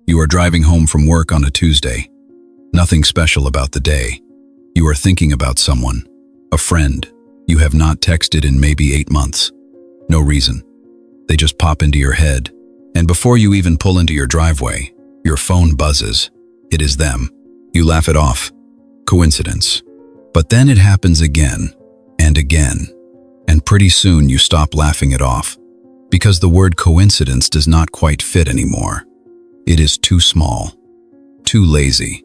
You are driving home from work on a Tuesday. Nothing special about the day. You are thinking about someone, a friend, you have not texted in maybe 8 months. No reason. They just pop into your head. And before you even pull into your driveway, your phone buzzes. It is them. You laugh it off. Coincidence. But then it happens again and again. And pretty soon you stop laughing it off. Because the word coincidence does not quite fit anymore. It is too small. Too lazy.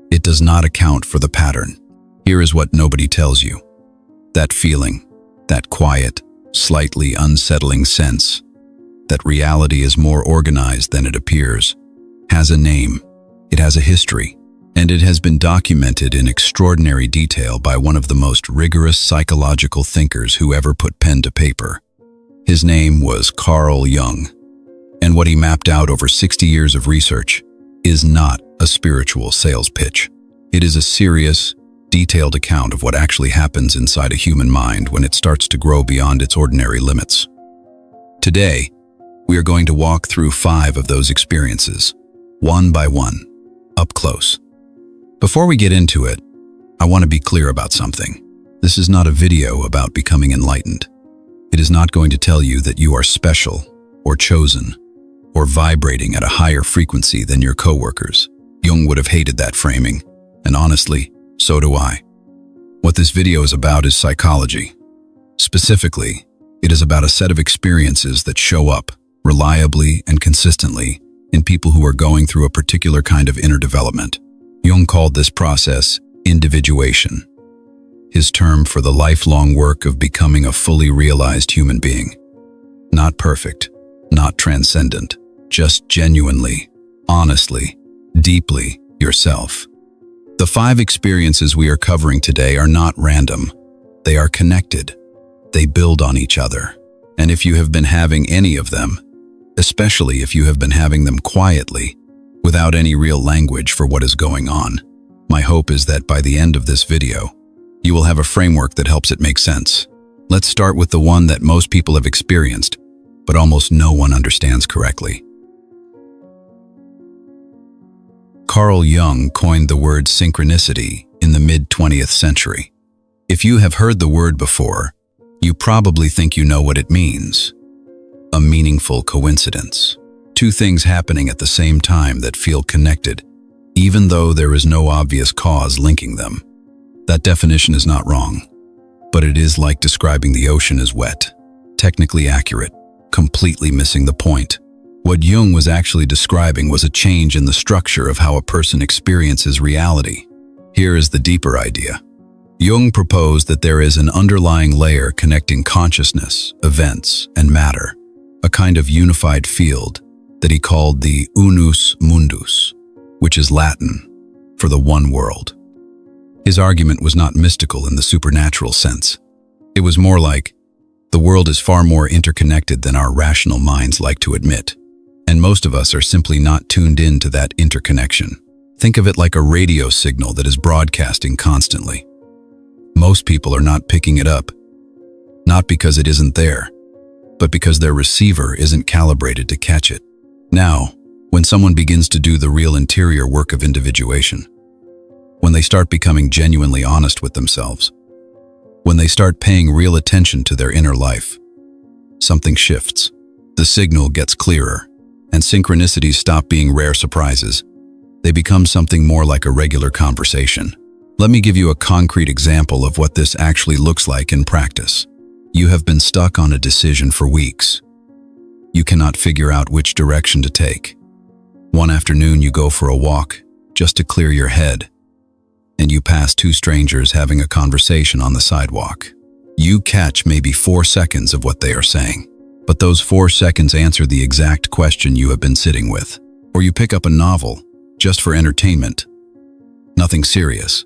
It does not account for the pattern. Here is what nobody tells you. That feeling, that quiet, slightly unsettling sense, that reality is more organized than it appears, has a name, it has a history, and it has been documented in extraordinary detail by one of the most rigorous psychological thinkers who ever put pen to paper. His name was Carl Jung, and what he mapped out over 60 years of research is not a spiritual sales pitch. It is a serious, detailed account of what actually happens inside a human mind when it starts to grow beyond its ordinary limits. Today, we are going to walk through 5 of those experiences, one by one, up close. Before we get into it, I want to be clear about something. This is not a video about becoming enlightened. It is not going to tell you that you are special or chosen or vibrating at a higher frequency than your coworkers. Jung would have hated that framing, and honestly, so do I. What this video is about is psychology. Specifically, it is about a set of experiences that show up reliably and consistently in people who are going through a particular kind of inner development. Jung called this process individuation, his term for the lifelong work of becoming a fully realized human being. Not perfect, not transcendent, just genuinely, honestly, deeply yourself. The 5 experiences we are covering today are not random. They are connected. They build on each other. And if you have been having any of them, especially if you have been having them quietly, without any real language for what is going on, my hope is that by the end of this video, you will have a framework that helps it make sense. Let's start with the one that most people have experienced, but almost no one understands correctly. Carl Jung coined the word synchronicity in the mid-20th century. If you have heard the word before, you probably think you know what it means. A meaningful coincidence. 2 things happening at the same time that feel connected, even though there is no obvious cause linking them. That definition is not wrong, but it is like describing the ocean as wet, technically accurate, completely missing the point. What Jung was actually describing was a change in the structure of how a person experiences reality. Here is the deeper idea. Jung proposed that there is an underlying layer connecting consciousness, events, and matter, a kind of unified field that he called the unus mundus, which is Latin for the one world. His argument was not mystical in the supernatural sense. It was more like, the world is far more interconnected than our rational minds like to admit. And most of us are simply not tuned in to that interconnection. Think of it like a radio signal that is broadcasting constantly. Most people are not picking it up, not because it isn't there, but because their receiver isn't calibrated to catch it. Now, when someone begins to do the real interior work of individuation, when they start becoming genuinely honest with themselves, when they start paying real attention to their inner life, something shifts. The signal gets clearer, and synchronicities stop being rare surprises. They become something more like a regular conversation. Let me give you a concrete example of what this actually looks like in practice. You have been stuck on a decision for weeks. You cannot figure out which direction to take. One afternoon you go for a walk, just to clear your head, and you pass 2 strangers having a conversation on the sidewalk. You catch maybe 4 seconds of what they are saying. But those 4 seconds answer the exact question you have been sitting with. Or you pick up a novel, just for entertainment. Nothing serious.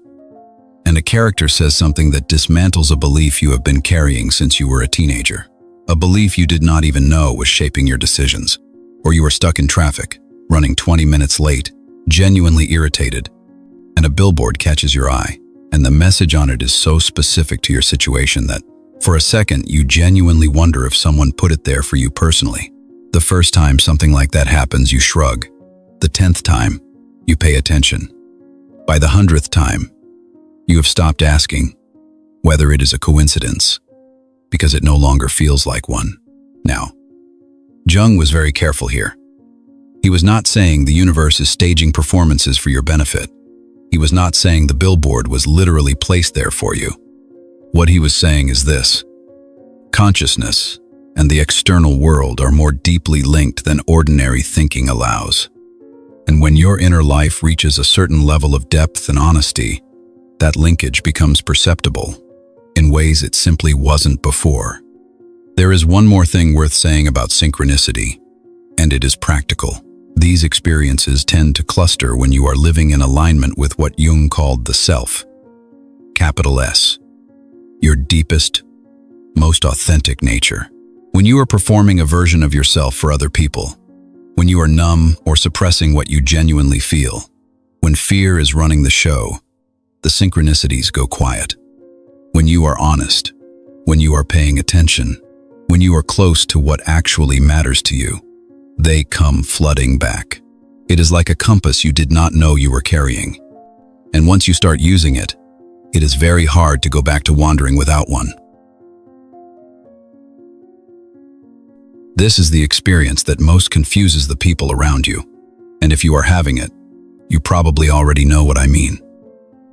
And a character says something that dismantles a belief you have been carrying since you were a teenager. A belief you did not even know was shaping your decisions. Or you were stuck in traffic, running 20 minutes late, genuinely irritated, and a billboard catches your eye, and the message on it is so specific to your situation that for a second, you genuinely wonder if someone put it there for you personally. The first time something like that happens, you shrug. The 10th time, you pay attention. By the 100th time, you have stopped asking whether it is a coincidence, because it no longer feels like one. Now, Jung was very careful here. He was not saying the universe is staging performances for your benefit. He was not saying the billboard was literally placed there for you. What he was saying is this: consciousness and the external world are more deeply linked than ordinary thinking allows. And when your inner life reaches a certain level of depth and honesty, that linkage becomes perceptible in ways it simply wasn't before. There is one more thing worth saying about synchronicity, and it is practical. These experiences tend to cluster when you are living in alignment with what Jung called the self. Capital S. Your deepest, most authentic nature. When you are performing a version of yourself for other people, when you are numb or suppressing what you genuinely feel, when fear is running the show, the synchronicities go quiet. When you are honest, when you are paying attention, when you are close to what actually matters to you, they come flooding back. It is like a compass you did not know you were carrying. And once you start using it, it is very hard to go back to wandering without one. This is the experience that most confuses the people around you. And if you are having it, you probably already know what I mean.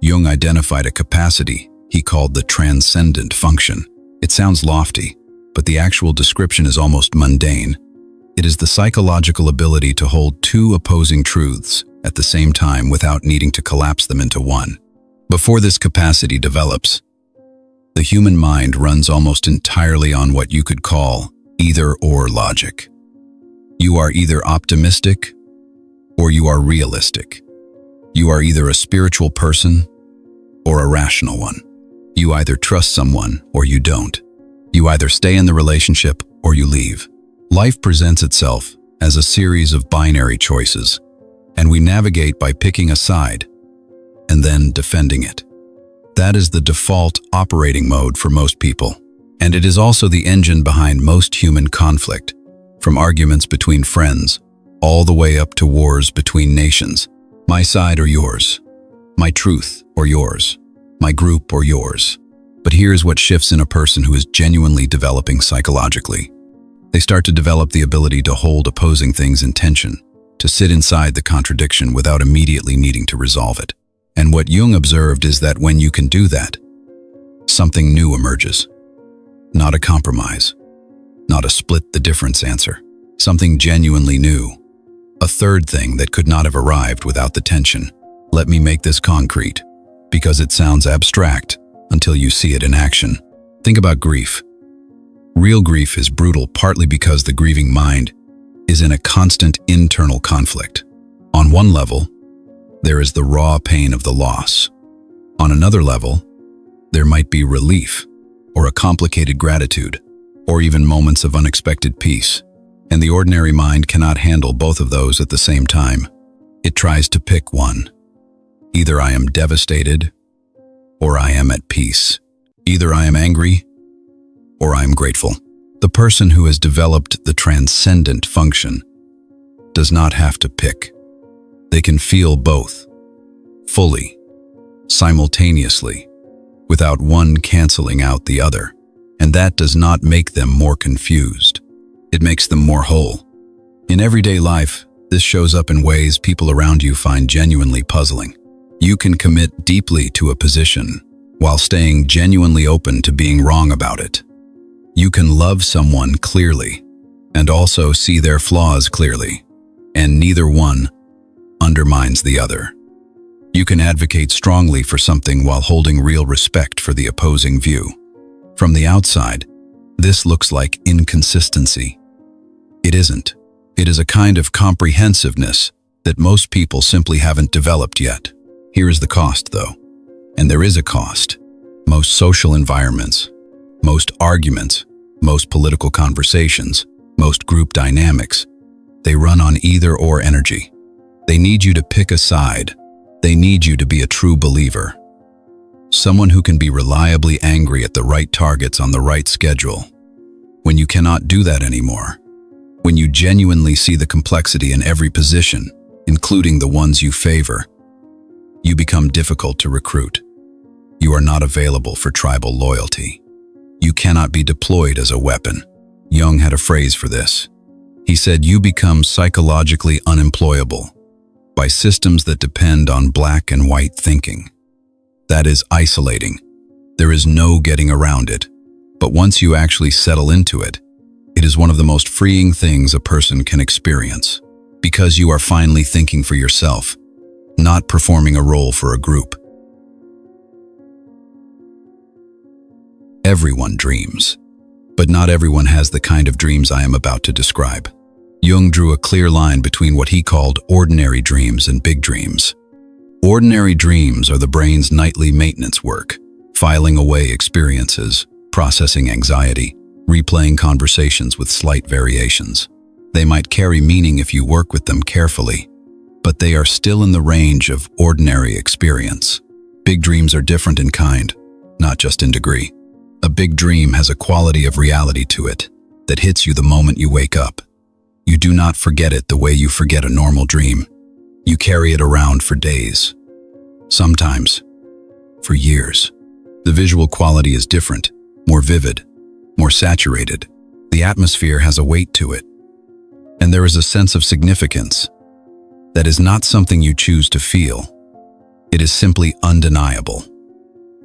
Jung identified a capacity he called the transcendent function. It sounds lofty, but the actual description is almost mundane. It is the psychological ability to hold two opposing truths at the same time without needing to collapse them into one. Before this capacity develops, the human mind runs almost entirely on what you could call either-or logic. You are either optimistic or you are realistic. You are either a spiritual person or a rational one. You either trust someone or you don't. You either stay in the relationship or you leave. Life presents itself as a series of binary choices, and we navigate by picking a side and then defending it. That is the default operating mode for most people. And it is also the engine behind most human conflict, from arguments between friends, all the way up to wars between nations. My side or yours, my truth or yours, my group or yours. But here's what shifts in a person who is genuinely developing psychologically. They start to develop the ability to hold opposing things in tension, to sit inside the contradiction without immediately needing to resolve it. And what Jung observed is that when you can do that, something new emerges. Not a compromise, not a split the difference answer, something genuinely new. A third thing that could not have arrived without the tension. Let me make this concrete, because it sounds abstract until you see it in action. Think about grief. Real grief is brutal partly because the grieving mind is in a constant internal conflict. On one level, there is the raw pain of the loss. On another level, there might be relief, or a complicated gratitude, or even moments of unexpected peace. And the ordinary mind cannot handle both of those at the same time. It tries to pick one. Either I am devastated, or I am at peace. Either I am angry, or I am grateful. The person who has developed the transcendent function does not have to pick. They can feel both, fully, simultaneously, without one canceling out the other. And that does not make them more confused. It makes them more whole. In everyday life, this shows up in ways people around you find genuinely puzzling. You can commit deeply to a position while staying genuinely open to being wrong about it. You can love someone clearly and also see their flaws clearly, and neither one undermines the other. You can advocate strongly for something while holding real respect for the opposing view. From the outside, this looks like inconsistency. It isn't. It is a kind of comprehensiveness that most people simply haven't developed yet. Here is the cost, though. And there is a cost. Most social environments, most arguments, most political conversations, most group dynamics, they run on either-or energy. They need you to pick a side. They need you to be a true believer. Someone who can be reliably angry at the right targets on the right schedule. When you cannot do that anymore, when you genuinely see the complexity in every position, including the ones you favor. You become difficult to recruit. You are not available for tribal loyalty. You cannot be deployed as a weapon. Jung had a phrase for this. He said, you become psychologically unemployable by systems that depend on black and white thinking. That is isolating. There is no getting around it. But once you actually settle into it, it is one of the most freeing things a person can experience, because you are finally thinking for yourself, not performing a role for a group. Everyone dreams, but not everyone has the kind of dreams I am about to describe. Jung drew a clear line between what he called ordinary dreams and big dreams. Ordinary dreams are the brain's nightly maintenance work, filing away experiences, processing anxiety, replaying conversations with slight variations. They might carry meaning if you work with them carefully, but they are still in the range of ordinary experience. Big dreams are different in kind, not just in degree. A big dream has a quality of reality to it that hits you the moment you wake up. You do not forget it the way you forget a normal dream. You carry it around for days, sometimes for years. The visual quality is different, more vivid, more saturated. The atmosphere has a weight to it. And there is a sense of significance that is not something you choose to feel. It is simply undeniable.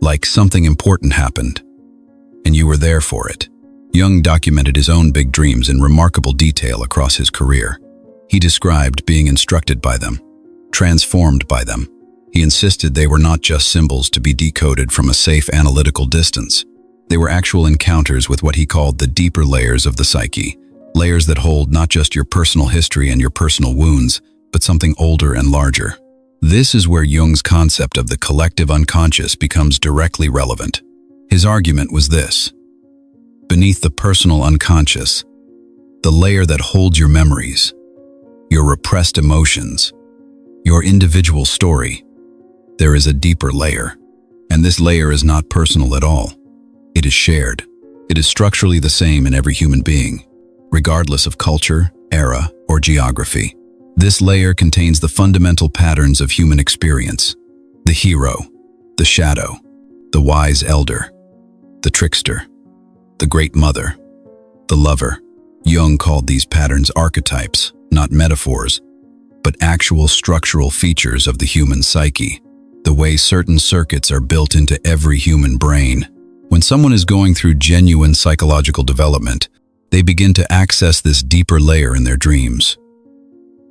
Like something important happened, and you were there for it. Jung documented his own big dreams in remarkable detail across his career. He described being instructed by them, transformed by them. He insisted they were not just symbols to be decoded from a safe analytical distance. They were actual encounters with what he called the deeper layers of the psyche, layers that hold not just your personal history and your personal wounds, but something older and larger. This is where Jung's concept of the collective unconscious becomes directly relevant. His argument was this: beneath the personal unconscious, the layer that holds your memories, your repressed emotions, your individual story, there is a deeper layer. And this layer is not personal at all. It is shared. It is structurally the same in every human being, regardless of culture, era, or geography. This layer contains the fundamental patterns of human experience: the hero, the shadow, the wise elder, the trickster, the great mother, the lover. Jung called these patterns archetypes, not metaphors, but actual structural features of the human psyche, the way certain circuits are built into every human brain. When someone is going through genuine psychological development, they begin to access this deeper layer in their dreams.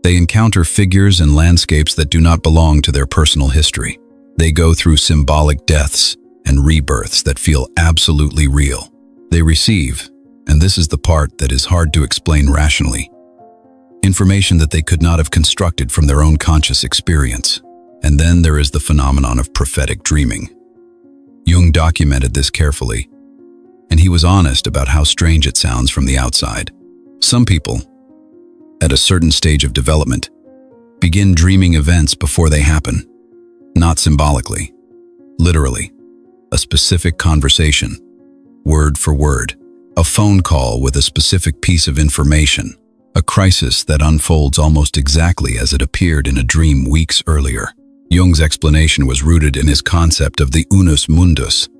They encounter figures and landscapes that do not belong to their personal history. They go through symbolic deaths and rebirths that feel absolutely real. They receive, and this is the part that is hard to explain rationally, information that they could not have constructed from their own conscious experience. And then there is the phenomenon of prophetic dreaming. Jung documented this carefully, and he was honest about how strange it sounds from the outside. Some people, at a certain stage of development, begin dreaming events before they happen, not symbolically, literally. A specific conversation, word for word, a phone call with a specific piece of information, a crisis that unfolds almost exactly as it appeared in a dream weeks earlier. Jung's explanation was rooted in his concept of the unus mundus,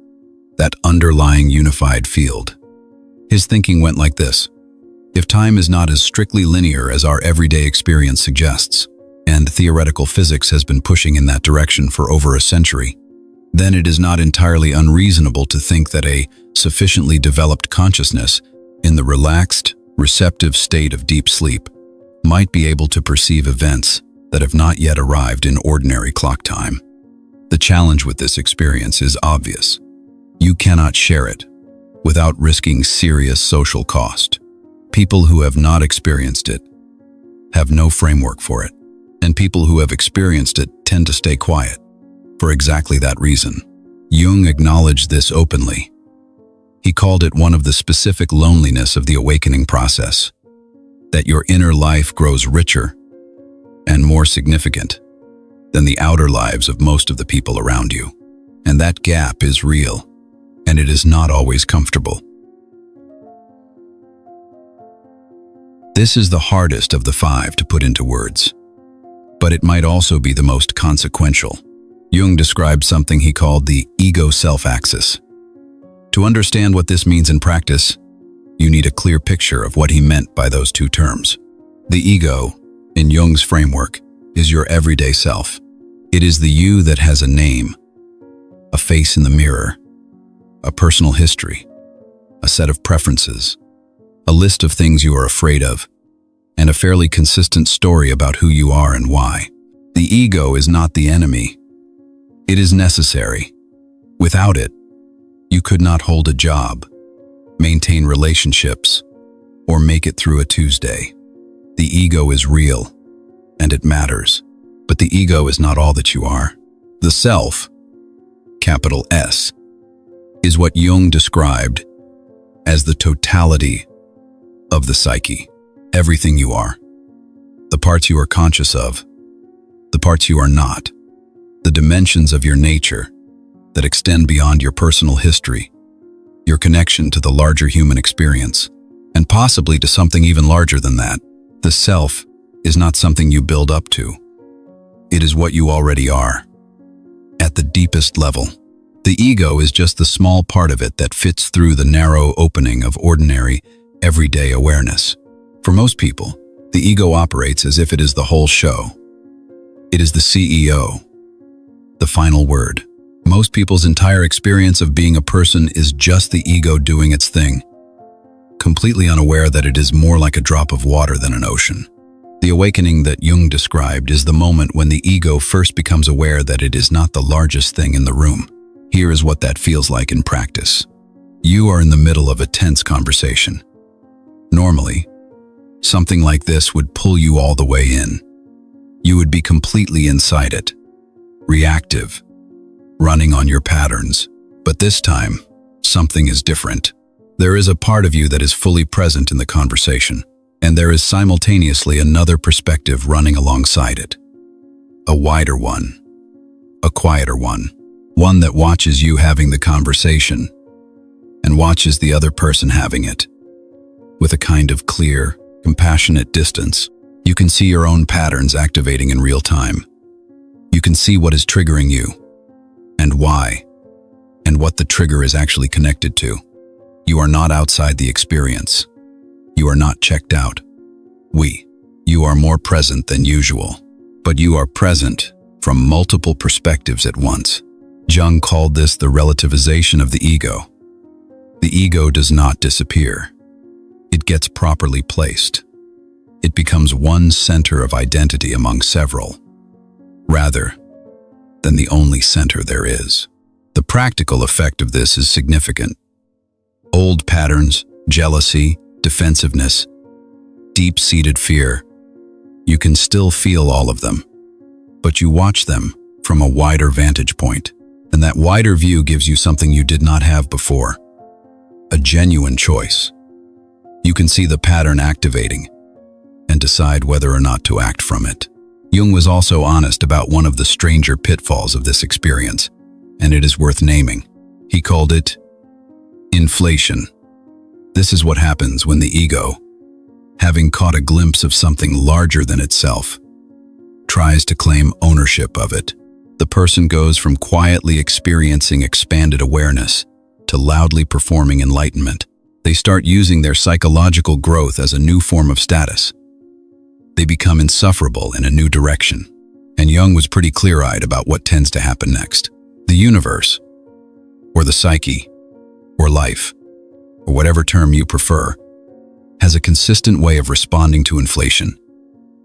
that underlying unified field. His thinking went like this: if time is not as strictly linear as our everyday experience suggests, and theoretical physics has been pushing in that direction for over a century, then it is not entirely unreasonable to think that a sufficiently developed consciousness, in the relaxed, receptive state of deep sleep, might be able to perceive events that have not yet arrived in ordinary clock time. The challenge with this experience is obvious. You cannot share it without risking serious social cost. People who have not experienced it have no framework for it, and people who have experienced it tend to stay quiet. For exactly that reason, Jung acknowledged this openly. He called it one of the specific loneliness of the awakening process, that your inner life grows richer and more significant than the outer lives of most of the people around you. And that gap is real, and it is not always comfortable. This is the hardest of the 5 to put into words. but it might also be the most consequential. Jung described something he called the ego-self axis. To understand what this means in practice, you need a clear picture of what he meant by those two terms. The ego, in Jung's framework, is your everyday self. It is the you that has a name, a face in the mirror, a personal history, a set of preferences, a list of things you are afraid of, and a fairly consistent story about who you are and why. The ego is not the enemy. It is necessary. Without it, you could not hold a job, maintain relationships, or make it through a Tuesday. The ego is real, and it matters. But the ego is not all that you are. The self, capital S, is what Jung described as the totality of the psyche. Everything you are. The parts you are conscious of, the parts you are not, the dimensions of your nature that extend beyond your personal history, your connection to the larger human experience, and possibly to something even larger than that. The self is not something you build up to. It is what you already are. At the deepest level, the ego is just the small part of it that fits through the narrow opening of ordinary, everyday awareness. For most people, the ego operates as if it is the whole show. It is the CEO, the final word. Most people's entire experience of being a person is just the ego doing its thing, completely unaware that it is more like a drop of water than an ocean. The awakening that Jung described is the moment when the ego first becomes aware that it is not the largest thing in the room. Here is what that feels like in practice. You are in the middle of a tense conversation. Normally, something like this would pull you all the way in. You would be completely inside it, reactive, running on your patterns. But this time, something is different. There is a part of you that is fully present in the conversation, and there is simultaneously another perspective running alongside it. A wider one, a quieter one that watches you having the conversation and watches the other person having it. With a kind of clear, compassionate distance, you can see your own patterns activating in real time. You can see what is triggering you, and why, and what the trigger is actually connected to. You are not outside the experience. You are not checked out. You are more present than usual, but you are present from multiple perspectives at once. Jung called this the relativization of the ego. The ego does not disappear. It gets properly placed. It becomes one center of identity among several, rather than the only center there is. The practical effect of this is significant. Old patterns, jealousy, defensiveness, deep-seated fear, you can still feel all of them, but you watch them from a wider vantage point, and that wider view gives you something you did not have before, a genuine choice. You can see the pattern activating and decide whether or not to act from it. Jung was also honest about one of the stranger pitfalls of this experience, and it is worth naming. He called it inflation. This is what happens when the ego, having caught a glimpse of something larger than itself, tries to claim ownership of it. The person goes from quietly experiencing expanded awareness to loudly performing enlightenment. They start using their psychological growth as a new form of status. They become insufferable in a new direction. And Jung was pretty clear-eyed about what tends to happen next. The universe, or the psyche, or life, or whatever term you prefer, has a consistent way of responding to inflation,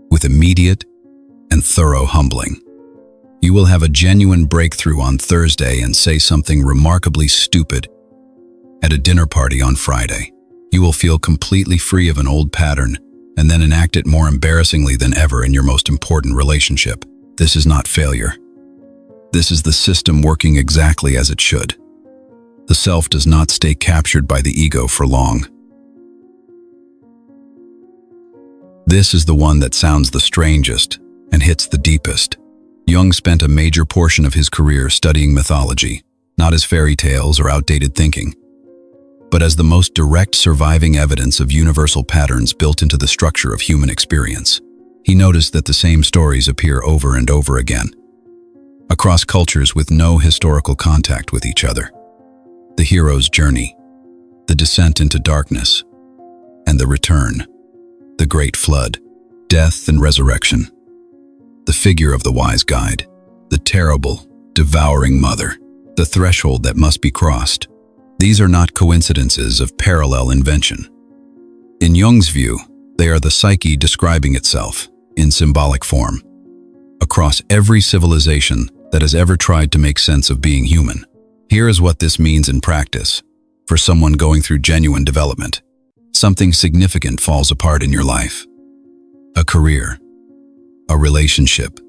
with immediate and thorough humbling. You will have a genuine breakthrough on Thursday and say something remarkably stupid at a dinner party on Friday. You will feel completely free of an old pattern and then enact it more embarrassingly than ever in your most important relationship. This is not failure. This is the system working exactly as it should. The self does not stay captured by the ego for long. This is the one that sounds the strangest and hits the deepest. Jung spent a major portion of his career studying mythology, not as fairy tales or outdated thinking, but as the most direct surviving evidence of universal patterns built into the structure of human experience. He noticed that the same stories appear over and over again, across cultures with no historical contact with each other. The hero's journey, the descent into darkness, and the return, the great flood, death and resurrection. The figure of the wise guide, the terrible, devouring mother, the threshold that must be crossed. These are not coincidences of parallel invention. In Jung's view, they are the psyche describing itself, in symbolic form, across every civilization that has ever tried to make sense of being human. Here is what this means in practice. For someone going through genuine development, something significant falls apart in your life. A career, a relationship,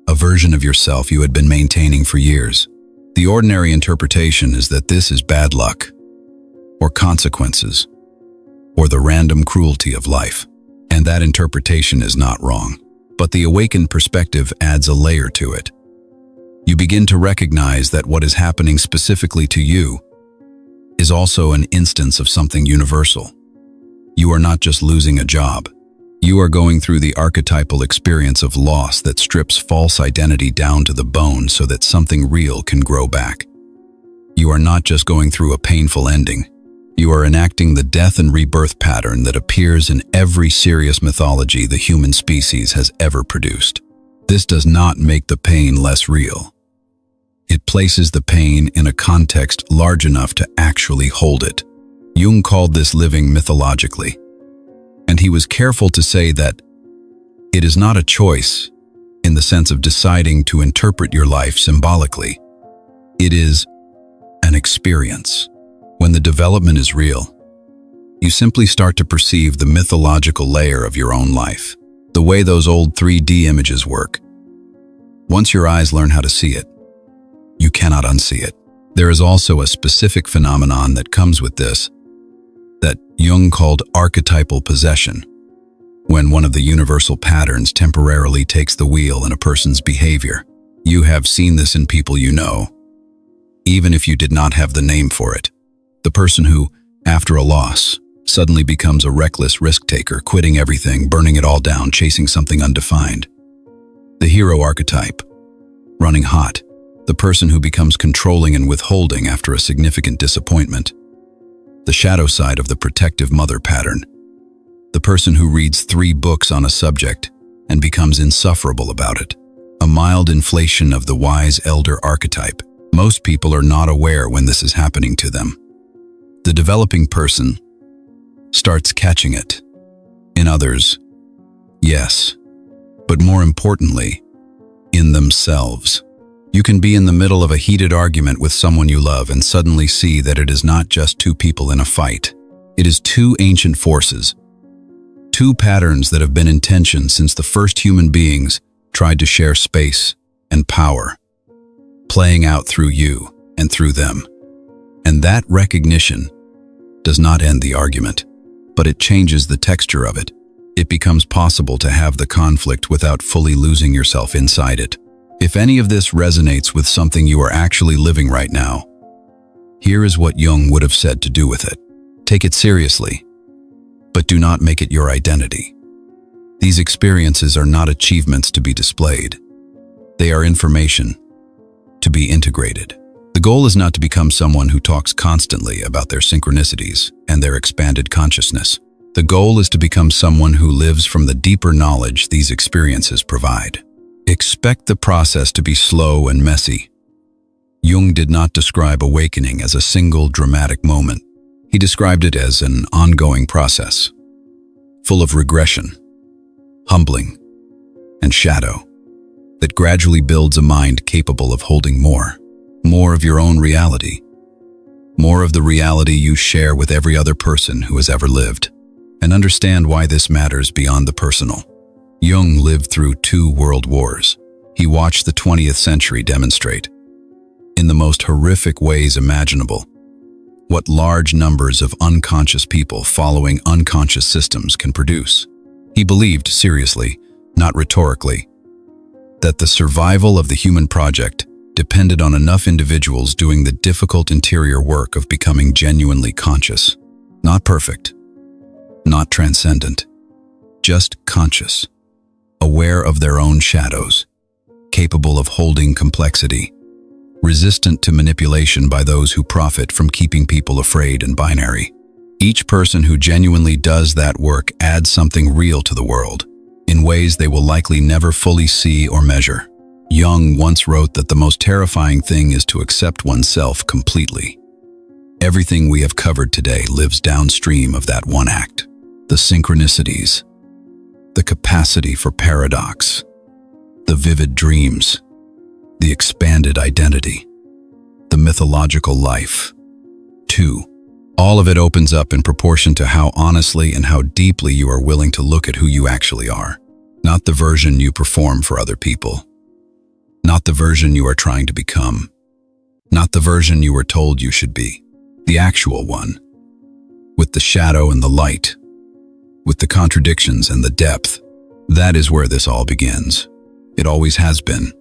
a version of yourself you had been maintaining for years. The ordinary interpretation is that this is bad luck, or consequences, or the random cruelty of life. And that interpretation is not wrong. But the awakened perspective adds a layer to it. You begin to recognize that what is happening specifically to you is also an instance of something universal. You are not just losing a job. You are going through the archetypal experience of loss that strips false identity down to the bone so that something real can grow back. You are not just going through a painful ending. You are enacting the death and rebirth pattern that appears in every serious mythology the human species has ever produced. This does not make the pain less real. It places the pain in a context large enough to actually hold it. Jung called this living mythologically, and he was careful to say that it is not a choice in the sense of deciding to interpret your life symbolically. It is an experience. When the development is real, you simply start to perceive the mythological layer of your own life, the way those old 3D images work. Once your eyes learn how to see it, you cannot unsee it. There is also a specific phenomenon that comes with this, that Jung called archetypal possession, when one of the universal patterns temporarily takes the wheel in a person's behavior. You have seen this in people you know, even if you did not have the name for it. The person who, after a loss, suddenly becomes a reckless risk-taker, quitting everything, burning it all down, chasing something undefined. The hero archetype, running hot, the person who becomes controlling and withholding after a significant disappointment. The shadow side of the protective mother pattern, the person who reads 3 books on a subject and becomes insufferable about it. A mild inflation of the wise elder archetype. Most people are not aware when this is happening to them. The developing person starts catching it. In others, yes, but more importantly, in themselves. You can be in the middle of a heated argument with someone you love and suddenly see that it is not just 2 people in a fight. It is 2 ancient forces, 2 patterns that have been in tension since the first human beings tried to share space and power, playing out through you and through them. And that recognition does not end the argument, but it changes the texture of it. It becomes possible to have the conflict without fully losing yourself inside it. If any of this resonates with something you are actually living right now, here is what Jung would have said to do with it. Take it seriously, but do not make it your identity. These experiences are not achievements to be displayed. They are information to be integrated. The goal is not to become someone who talks constantly about their synchronicities and their expanded consciousness. The goal is to become someone who lives from the deeper knowledge these experiences provide. Expect the process to be slow and messy. Jung did not describe awakening as a single dramatic moment. He described it as an ongoing process, full of regression, humbling, and shadow, that gradually builds a mind capable of holding more of your own reality, more of the reality you share with every other person who has ever lived. And understand why this matters beyond the personal. Jung lived through 2 world wars. He watched the 20th century demonstrate, in the most horrific ways imaginable, what large numbers of unconscious people following unconscious systems can produce. He believed seriously, not rhetorically, that the survival of the human project depended on enough individuals doing the difficult interior work of becoming genuinely conscious. Not perfect, not transcendent, just conscious. aware of their own shadows, capable of holding complexity, resistant to manipulation by those who profit from keeping people afraid and binary. Each person who genuinely does that work adds something real to the world, in ways they will likely never fully see or measure. Jung once wrote that the most terrifying thing is to accept oneself completely. Everything we have covered today lives downstream of that one act. The synchronicities, the capacity for paradox, the vivid dreams, the expanded identity, the mythological life. 2. All of it opens up in proportion to how honestly and how deeply you are willing to look at who you actually are, not the version you perform for other people, not the version you are trying to become, not the version you were told you should be, the actual one, with the shadow and the light, with the contradictions and the depth. That is where this all begins. It always has been.